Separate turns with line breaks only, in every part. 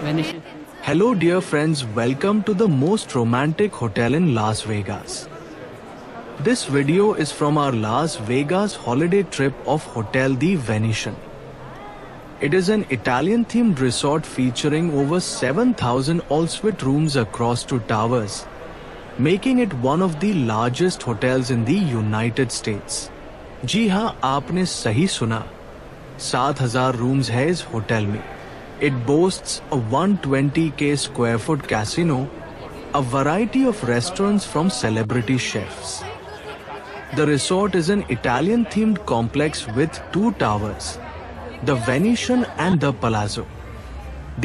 Venetian.
Hello dear friends, welcome to the most romantic hotel in Las Vegas. This video is from our Las Vegas holiday trip of Hotel The Venetian. It is an Italian-themed resort featuring over 7,000 all-suite rooms across two towers, making it one of the largest hotels in the United States. जी हाँ, आपने सही सुना। 7,000 rooms है इस hotel में. It boasts a 120k square foot casino, a variety of restaurants from celebrity chefs. The resort is an Italian-themed complex with two towers, the Venetian and The Palazzo.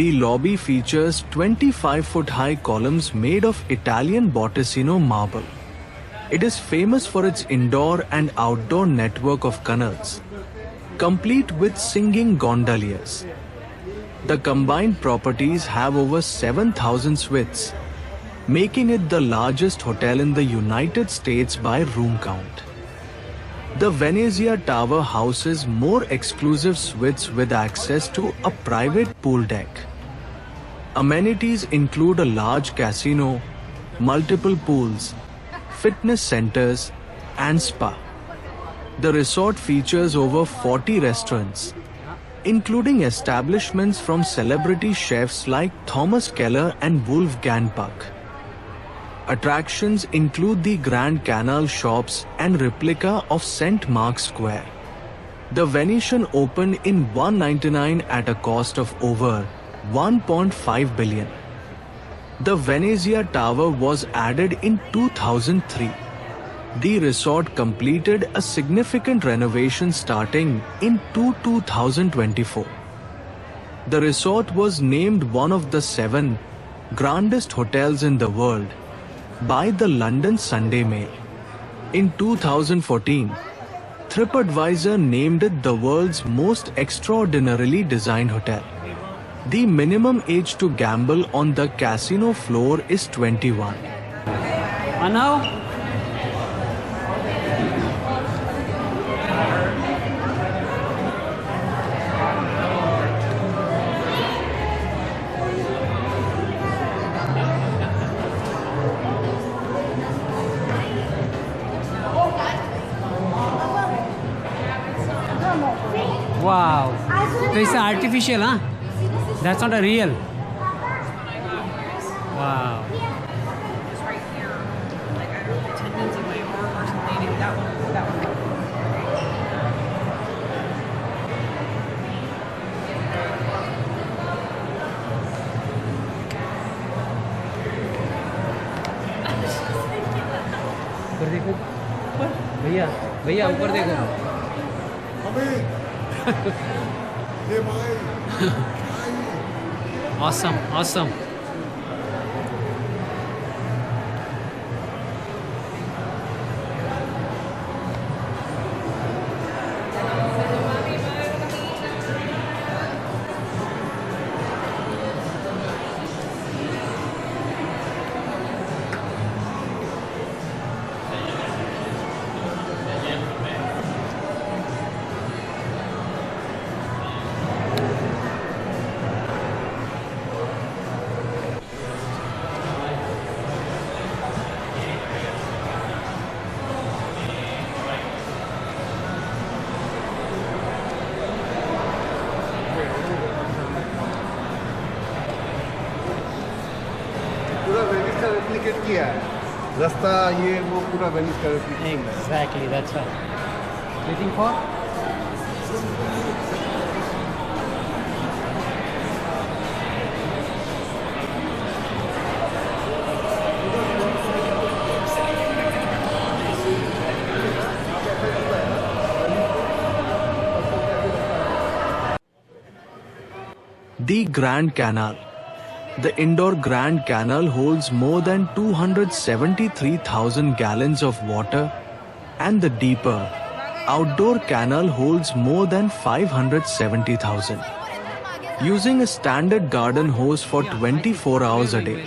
The lobby features 25-foot-high columns made of Italian Bottesino marble. It is famous for its indoor and outdoor network of canals, complete with singing gondoliers. The combined properties have over 7,000 suites, making it the largest hotel in the United States by room count. The Venezia Tower houses more exclusive suites with access to a private pool deck. Amenities include a large casino, multiple pools, fitness centers, and spa. The resort features over 40 restaurants, including establishments from celebrity chefs like Thomas Keller and Wolfgang Puck. Attractions include the Grand Canal shops and replica of St. Mark's Square. The Venetian opened in 199 at a cost of over $1.5 billion. The Venezia Tower was added in 2003. The resort completed a significant renovation starting in 2024. The resort was named one of the 7 grandest hotels in the world by the London Sunday Mail. In 2014, TripAdvisor named it the world's most extraordinarily designed hotel. The minimum age to gamble on the casino floor is 21.
And now? Wow, this is artificial, huh? That's not a real. Wow.
Just right here, like I don't know, tendons in my arm or something. That one.
ऊपर देखो, भैया भैया ऊपर देखो. Awesome.
पूरा Venice का replicate किया है. रास्ता ये वो पूरा वेनिस का replicate.
Exactly, that's right. Waiting for?
The Grand Canal. The indoor Grand Canal holds more than 273,000 gallons of water, and the deeper outdoor canal holds more than 570,000. Using a standard garden hose for 24 hours a day,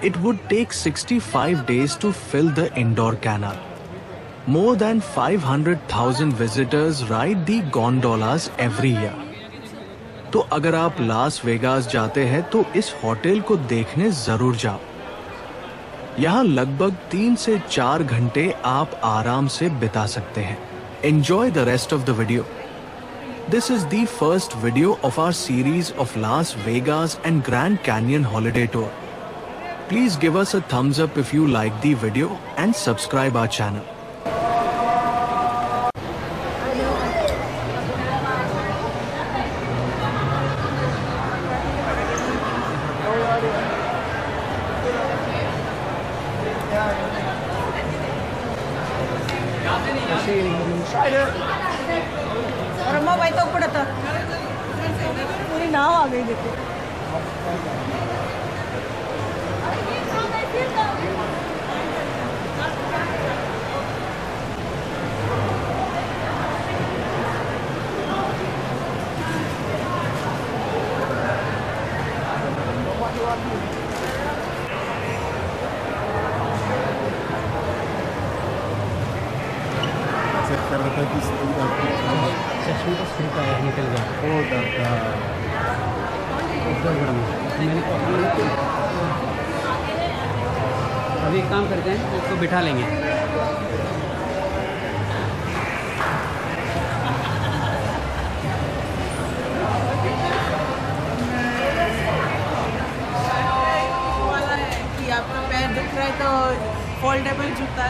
it would take 65 days to fill the indoor canal. More than 500,000 visitors ride the gondolas every year. तो अगर आप Las Vegas जाते हैं तो इस hotel को देखने जरूर जाओ। यहाँ लगभग 3 से 4 घंटे आप आराम से बिता सकते हैं। Enjoy the rest of the video. This is the first video of our series of Las Vegas and Grand Canyon holiday tour. Please give us a thumbs up if you like the video and subscribe our channel.
और अम्मा भाई तो पड़ा था पूरी नाव आ गई देखो।
निकल गया। अभी एक काम करते हैं, इसको बिठा लेंगे।
वाला है कि आपका पैर दुख रहा है तो फोल्डेबल जूता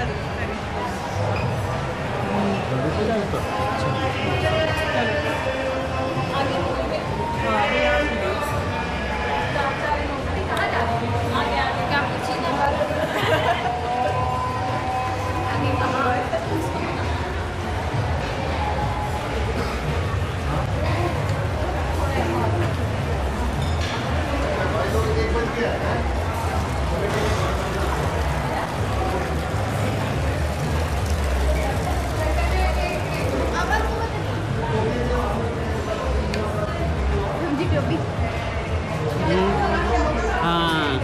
हाँ,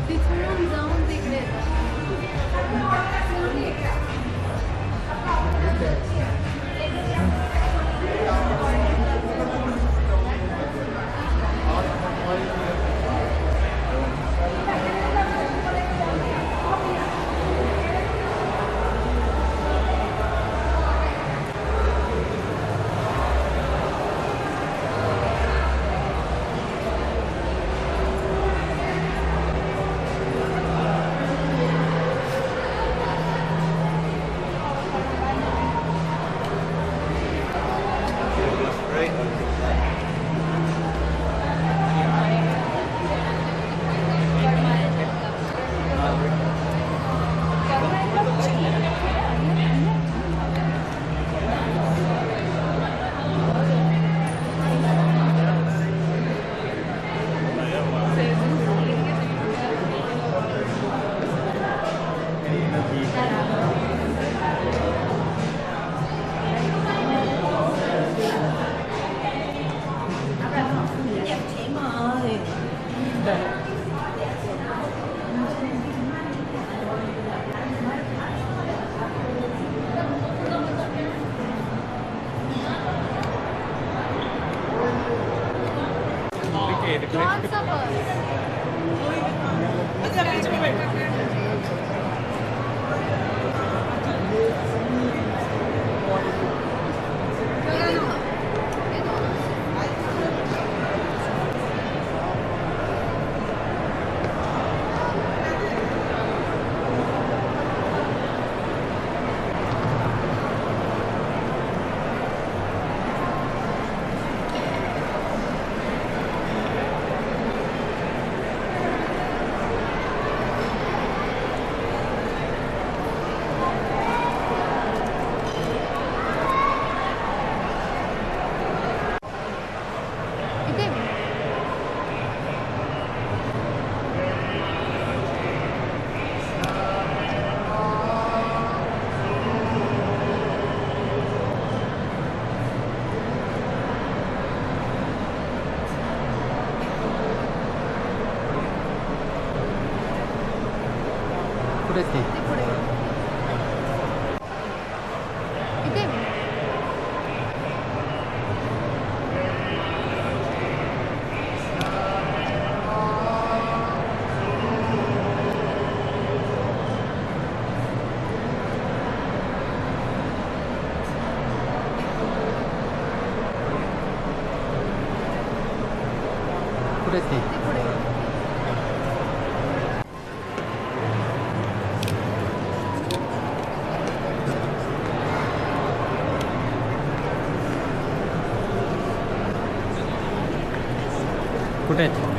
तिथून जाऊन तिकडे कौन सा बस
अच्छा बीच में बैठ
कुठे ते? कुठे ते कुठे आहेत?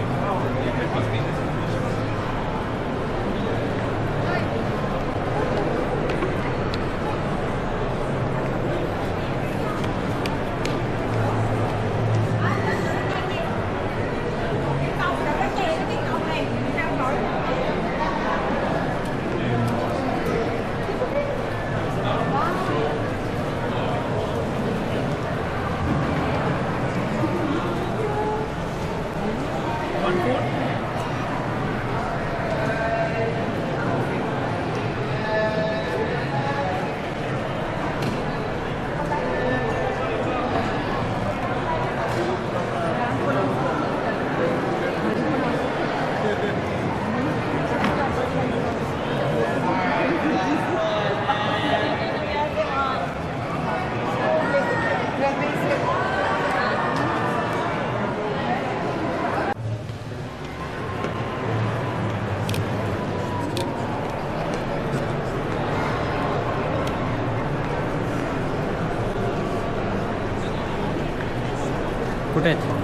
कुठे आहेत?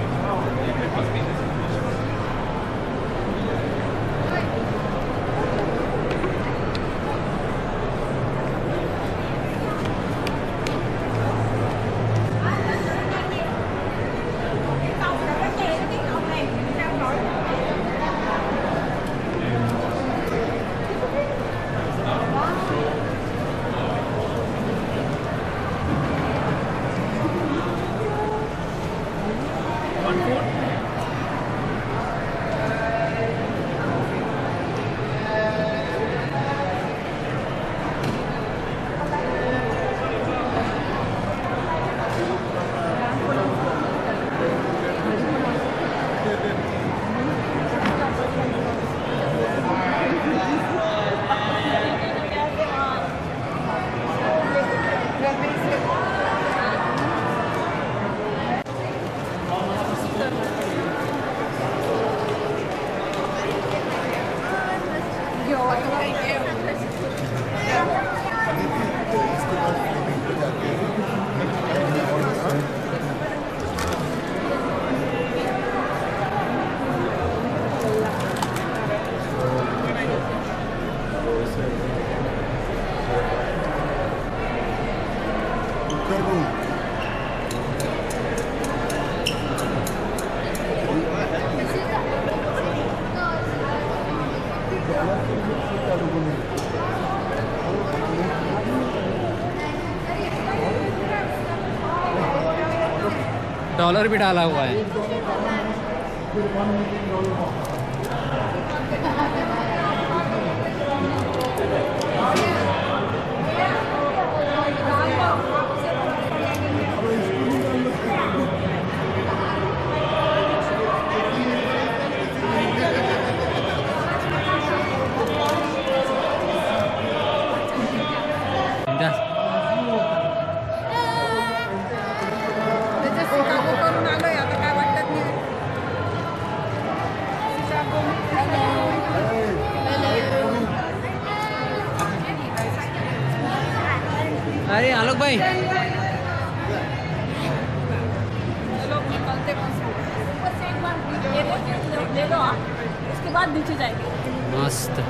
डॉलर भी डाला हुआ है। अरे आलोक भाई,
ले लो आप, उसके बाद नीचे जाएंगे।
मस्त।